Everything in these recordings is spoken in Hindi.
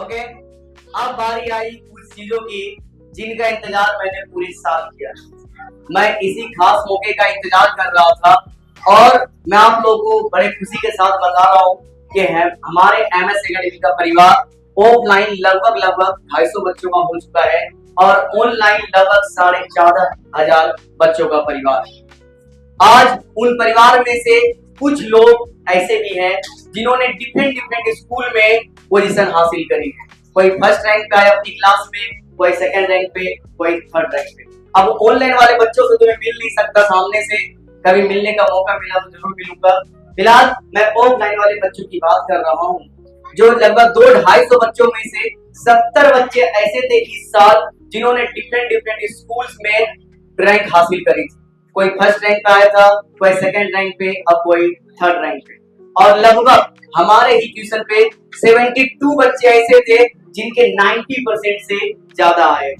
ओके, अब बारी आई कुछ चीजों की जिनका इंतजार मैंने पूरे साल किया। मैं इसी खास मौके का इंतजार कर रहा था और मैं आप लोगों को बड़े खुशी के साथ बता रहा हूँ कि हमारे एमएस एकेडमी का परिवार ऑफलाइन लगभग 250 बच्चों का हो चुका है और ऑनलाइन लगभग 14,500 बच्चों का परिवार। आज उन परिवार में से कुछ लोग ऐसे भी हैं जिन्होंने डिफरेंट स्कूल में पोजीशन हासिल करी है। कोई फर्स्ट रैंक पे आया अपनी क्लास में, कोई सेकंड रैंक पे, कोई थर्ड रैंक पे। अब ऑनलाइन वाले बच्चों से तो मैं मिल नहीं सकता सामने से, कभी मिलने का मौका मिला तो जरूर मिलूंगा। फिलहाल मैं ऑफलाइन वाले बच्चों की बात कर रहा हूँ, जो लगभग 200-250 बच्चों में से 70 बच्चे ऐसे थे इस साल जिन्होंने डिफरेंट स्कूल्स में रैंक हासिल करी थी। कोई फर्स्ट रैंक पे आया था, कोई सेकंड रैंक पे और कोई थर्ड रैंक पे। और लगभग हमारे ही ट्यूशन पे 72 बच्चे ऐसे थे जिनके 90% से ज्यादा आए।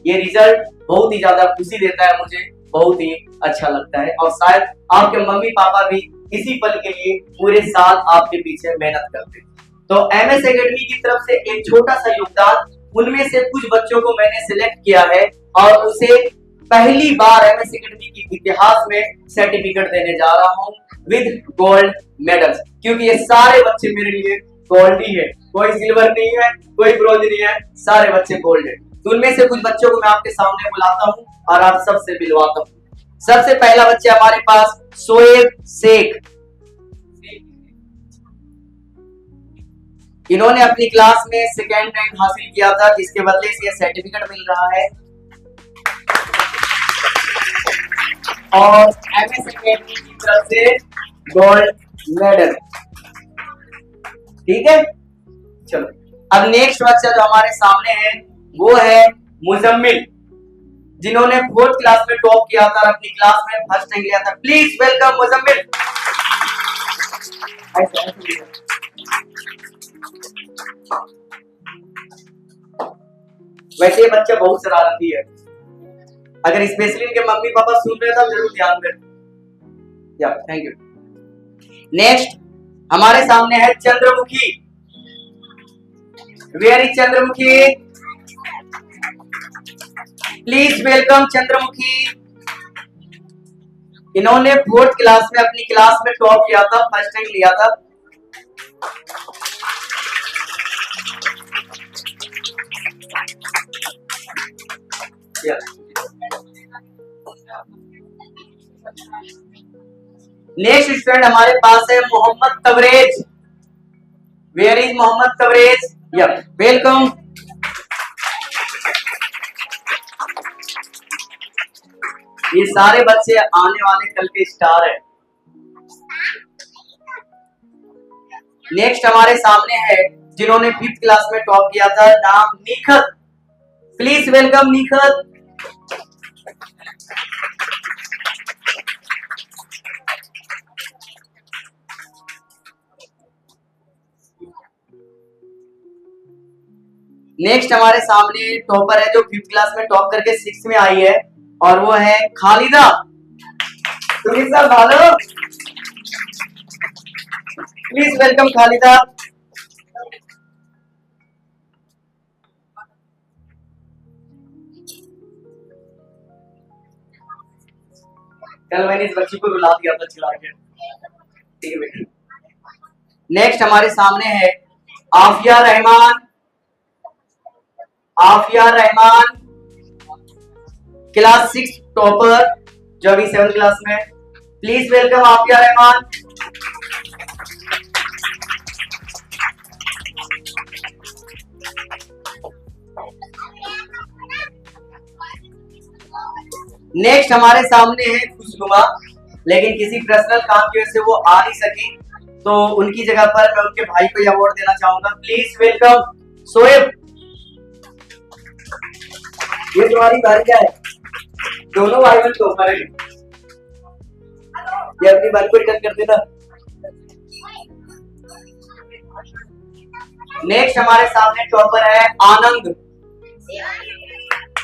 ये रिजल्ट बहुत ही ज्यादा खुशी देता है, मुझे बहुत ही अच्छा लगता है और शायद आपके मम्मी पापा भी इसी पल के लिए पूरे साल आपके पीछे मेहनत करते हैं। तो एमएस एकेडमी की तरफ से एक छोटा सा योगदान, उनमें से कुछ बच्चों को मैंने सिलेक्ट किया है और उसे पहली बार एमएस एकेडमी के इतिहास में सर्टिफिकेट देने जा रहा हूँ विद गोल्ड मेडल्स, क्योंकि ये सारे बच्चे मेरे लिए गोल्ड ही है, कोई सिल्वर नहीं है, कोई ब्रोंज नहीं है, सारे बच्चे गोल्ड है। तो उनमें से कुछ बच्चों को मैं आपके सामने बुलाता हूँ और आप सबसे मिलवाता हूँ। सबसे पहला बच्चा हमारे पास शोएब शेख। इन्होंने अपनी क्लास में सेकेंड रैंक हासिल किया था, जिसके बदले से यह सर्टिफिकेट मिल रहा है और एमएस एकेडमी की तरफ से गोल्ड मेडल। ठीक है, चलो अब नेक्स्ट बच्चा जो हमारे सामने है वो है मुजम्मिल, जिन्होंने 4th क्लास में टॉप किया था और अपनी क्लास में फर्स्ट रैंक लिया था। Please welcome Muzammil. वैसे ये बच्चा बहुत शरारती है, अगर स्पेशली इनके मम्मी पापा सुन रहे हैं तो जरूर ध्यान दें। या थैंक यू। नेक्स्ट हमारे सामने है Chandramukhi. Where is Chandramukhi? Please welcome Chandramukhi. इन्होंने 4th क्लास में अपनी क्लास में टॉप किया था, फर्स्ट रैंक लिया था। नेक्स्ट स्टूडेंट हमारे पास है मोहम्मद तबरेज। Where is Mohammed Tabrez? या वेलकम। ये सारे बच्चे आने वाले कल के स्टार हैं। नेक्स्ट हमारे सामने है जिन्होंने 5th क्लास में टॉप किया था, नाम Nikhat. Please welcome Nikhat. Next हमारे सामने टॉपर है जो 5th क्लास में टॉप करके 6th में आई है और वो है खालिदा। भालो प्लीज वेलकम खालिदा। कल मैंने इस बच्ची को रुला दिया था चिल्ला के। ठीक है, नेक्स्ट हमारे सामने है आफिया रहमान। आफिया रहमान क्लास 6 टॉपर जो अभी 7th क्लास में। Please welcome Aafiya Rahman. Next हमारे सामने है खुशनुमा, लेकिन किसी पर्सनल काम की वजह से वो आ नहीं सकी, तो उनकी जगह पर मैं उनके भाई को अवार्ड देना चाहूंगा। Please welcome Shoaib. ये तुम्हारी बारी क्या है? दोनों भाई बहन टॉपर है। ये अपनी बात को रिटर्न कर देना। नेक्स्ट हमारे सामने टॉपर है आनंद।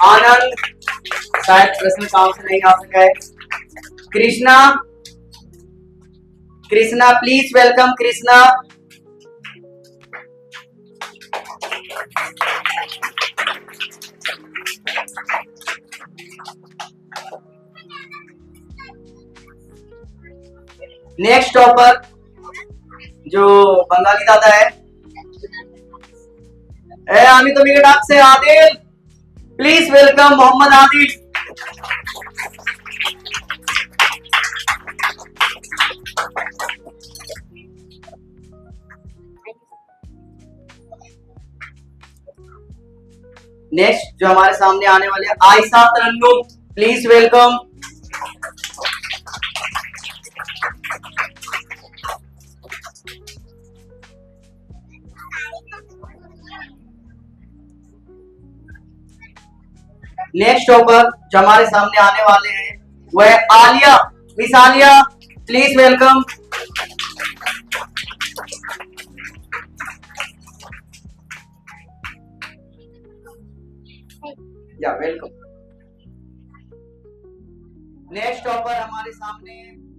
आनंद शायद पर्सनल काम से नहीं आ सका है। Krishna. Krishna please welcome Krishna. Next topper जो बंगाली दादा है, আমি তোমাকে ডাকছে Adil, please welcome Mohammad Adil. Next जो हमारे सामने आने वाले हैं Ayesha Tarannum, please welcome. Next topper जो हमारे सामने आने वाले हैं वो है Aliya, miss Aliya, please welcome. या वेलकम। नेक्स्ट टॉपर हमारे सामने